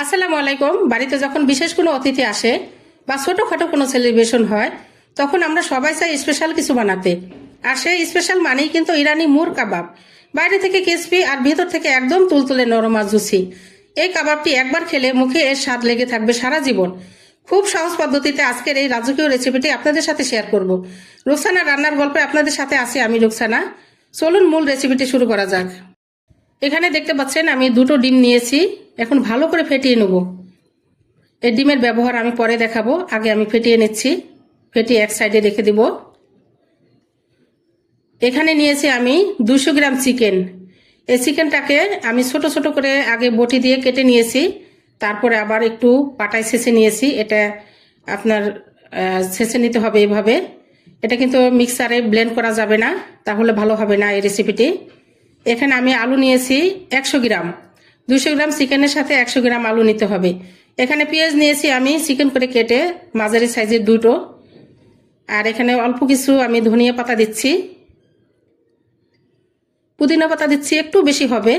আসসালামু আলাইকুম। বাড়িতে যখন বিশেষ কোনো অতিথি আসে বা ছোটখাটো কোনো সেলিব্রেশন হয়, তখন আমরা সবাই চাই স্পেশাল কিছু বানাতে। আর সেই স্পেশাল মানেই কিন্তু ইরানি মুর কাবাব। বাইরে থেকে ক্রিসপি আর ভেতর থেকে একদম তুলতুলে নরম আর জুসি। এই কাবাবটি একবার খেলে মুখে এর স্বাদ লেগে থাকবে সারা জীবন। খুব সহজ পদ্ধতিতে আজকের এই রাজকীয় রেসিপিটি আপনাদের সাথে শেয়ার করব। রুকসানা রান্নার গল্পে আপনাদের সাথে আছি আমি রুকসানা। চলুন মূল রেসিপিটি শুরু করা যাক। এখানে দেখতে পাচ্ছেন আমি দুটো ডিম নিয়েছি। এখন ভালো করে ফেটিয়ে নেব। এই ডিমের ব্যবহার আমি পরে দেখাবো, আগে আমি ফেটিয়ে নিচ্ছি। ফেটিয়ে এক সাইডে রেখে দেব। এখানে নিয়েছি আমি 200 গ্রাম চিকেন। এই চিকেনটাকে আমি ছোট ছোট করে আগে বটি দিয়ে কেটে নিয়েছি, তারপরে আবার একটু পাটায় ছেঁচে নিয়েছি। এটা আপনার ছেঁচে নিতে হবে এভাবে। এটা কিন্তু মিক্সারে ব্লেন্ড করা যাবে না, তাহলে ভালো হবে না এই রেসিপিটি। এখানে আমি আলু নিয়েছি 100 গ্রাম। 200 গ্রাম চিকেনের সাথে 100 গ্রাম আলু নিতে হবে। এখানে পেঁয়াজ নিয়েছি আমি চিকেন করে কেটে মাঝারি সাইজের দুটো। আর এখানে অল্প কিছু আমি ধনিয়া পাতা দিচ্ছি, পুদিনা পাতা দিচ্ছি, একটু বেশি হবে।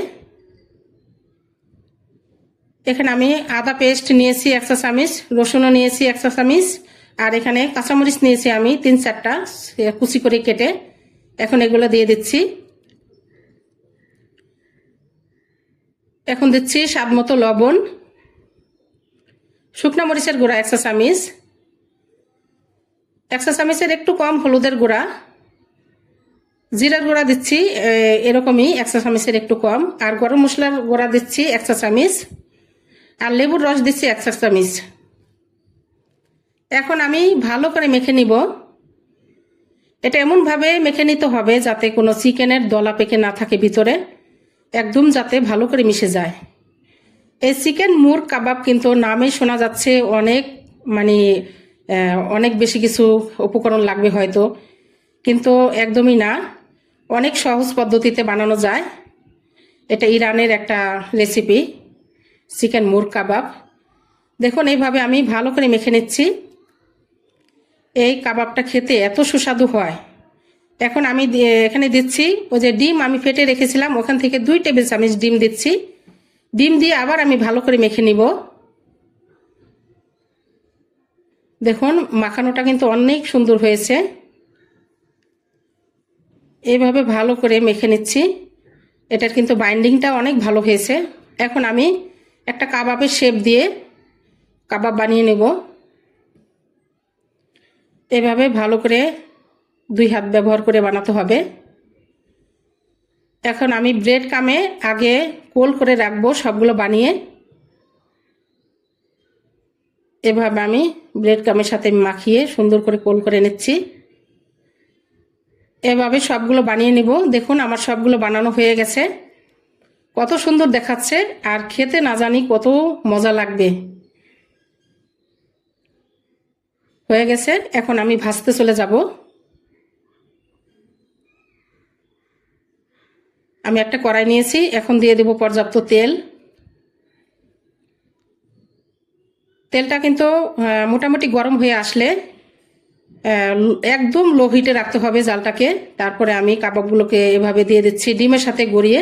এখানে আমি আদা পেস্ট নিয়েছি 1 চা চামচ, রসুনও নিয়েছি 1 চা চামচ, আর এখানে কাঁচামরিচ নিয়েছি আমি 3-4টা কুচি করে কেটে। এখন এগুলো দিয়ে দিচ্ছি। এখন দিচ্ছি স্বাদ মতো লবণ, শুকনা মরিচের গুঁড়া 1 চা চামচ, 1 চা চামচের একটু কম হলুদের গুঁড়া, জিরার গুঁড়া দিচ্ছি এরকমই 1 চা চামচের একটু কম, আর গরম মশলার গুঁড়া দিচ্ছি 1 চা চামচ, আর লেবুর রস দিচ্ছি 1 চা চামচ। এখন আমি ভালো করে মেখে নিব। এটা এমনভাবে মেখে নিতে হবে যাতে কোনো চিকেনের দলা পেকে না থাকে ভিতরে, একদম যাতে ভালো করে মিশে যায়। এই চিকেন মুর কাবাব কিন্তু নামে শোনা যাচ্ছে অনেক অনেক বেশি কিছু উপকরণ লাগবে হয়তো, কিন্তু একদমই না। অনেক সহজ পদ্ধতিতে বানানো যায়। এটা ইরানের একটা রেসিপি, চিকেন মুর কাবাব। দেখুন এইভাবে আমি ভালো করে মেখে নিচ্ছি। এই কাবাবটা খেতে এত সুস্বাদু হয়। এখন আমি এখানে দিচ্ছি ওই যে ডিম আমি ফেটে রেখেছিলাম, ওখান থেকে 2 টেবিল চামচ ডিম দিচ্ছি। ডিম দিয়ে আবার আমি ভালো করে মেখে নিব। দেখুন মাখানোটা কিন্তু অনেক সুন্দর হয়েছে। এইভাবে ভালো করে মেখে নিচ্ছি। এটার কিন্তু বাইন্ডিংটা অনেক ভালো হয়েছে। এখন আমি একটা কাবাবের শেপ দিয়ে কাবাব বানিয়ে নেব। এভাবে ভালো করে 2 হাত ব্যবহার করে বানাতে হবে। এখন আমি ব্রেড কামে আগে কোল করে রাখবো সবগুলো বানিয়ে। এভাবে আমি ব্রেড কামের সাথে মাখিয়ে সুন্দর করে কোল করে নিচ্ছি। এভাবে সবগুলো বানিয়ে নিব। দেখুন আমার সবগুলো বানানো হয়ে গেছে। কত সুন্দর দেখাচ্ছে, আর খেতে না জানি কত মজা লাগবে। হয়ে গেছে, এখন আমি ভাজতে চলে যাব। আমি একটা কড়াই নিয়েছি, এখন দিয়ে দেব পর্যাপ্ত তেল। তেলটা কিন্তু মোটামুটি গরম হয়ে আসলে একদম লো হিটে রাখতে হবে জালটাকে। তারপরে আমি কাবাবগুলোকে এভাবে দিয়ে দিচ্ছি ডিমের সাথে গড়িয়ে।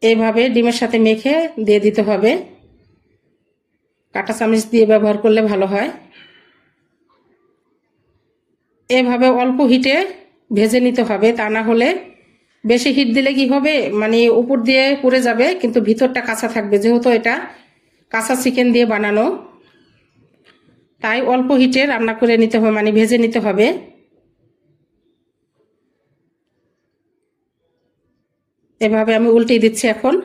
এইভাবে ডিমের সাথে মেখে দিয়ে দিতে হবে। কাঁটা চামচ দিয়ে ব্যবহার করলে ভালো হয়। এভাবে অল্প হিটে ভেজে নিতে হবে, তা না হলে বেশি হিট দিলে কি হবে, উপর দিয়ে পুড়ে যাবে কিন্তু ভিতরটা কাঁচা থাকবে, যেহেতু এটা কাঁচা চিকেন দিয়ে বানানো। তাই অল্প হিটে রান্না করে নিতে হবে, ভেজে নিতে হবে। এভাবে আমি উল্টে দিচ্ছি। এখন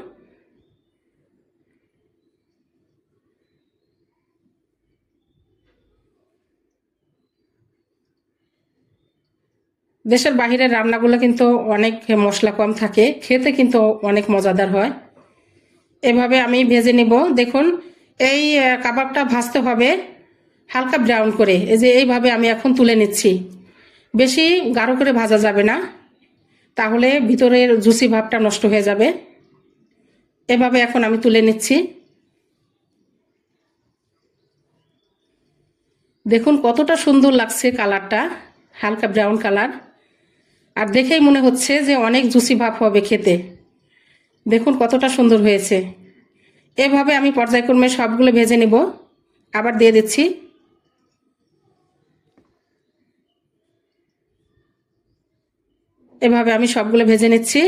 দেশের বাহিরের রান্নাগুলো কিন্তু অনেক মশলা কম থাকে, খেতে কিন্তু অনেক মজাদার হয়। এভাবে আমি ভেজে নিব। দেখুন এই কাবাবটা ভাজতে হবে হালকা ব্রাউন করে। এই যে এইভাবে আমি এখন তুলে নিচ্ছি। বেশি গাঢ় করে ভাজা যাবে না, তাহলে ভিতরের জুসি ভাবটা নষ্ট হয়ে যাবে। এভাবে এখন আমি তুলে নিচ্ছি। দেখুন কতটা সুন্দর লাগছে কালারটা, হালকা ব্রাউন কালার। আর দেখেই মনে হচ্ছে যে অনেক জুসি ভাব হবে খেতে। দেখুন কতটা সুন্দর হয়েছে। এভাবে আমি পর্যায়ক্রমে সবগুলো ভেজে নিব। আবার দিয়ে দিচ্ছি। এভাবে আমি সবগুলো ভেজে নিচ্ছি।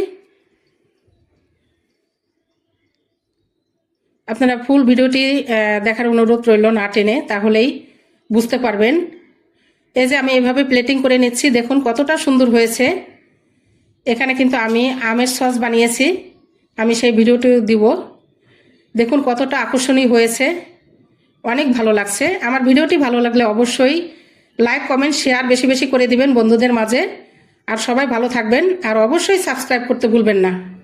আপনারা ফুল ভিডিওটি দেখার অনুরোধ রইল, না টেনে, তাহলেই বুঝতে পারবেন। এই যে আমি এভাবে প্লেটিং করে নিচ্ছি, দেখুন কতটা সুন্দর হয়েছে। এখানে কিন্তু আমি আমের সস বানিয়েছি, আমি সেই ভিডিওটি দিব। দেখুন কতটা আকর্ষণীয় হয়েছে, অনেক ভালো লাগছে। আমার ভিডিওটি ভালো লাগলে অবশ্যই লাইক, কমেন্ট, শেয়ার বেশি বেশি করে দিবেন বন্ধুদের মাঝে। আর সবাই ভালো থাকবেন, আর অবশ্যই সাবস্ক্রাইব করতে ভুলবেন না।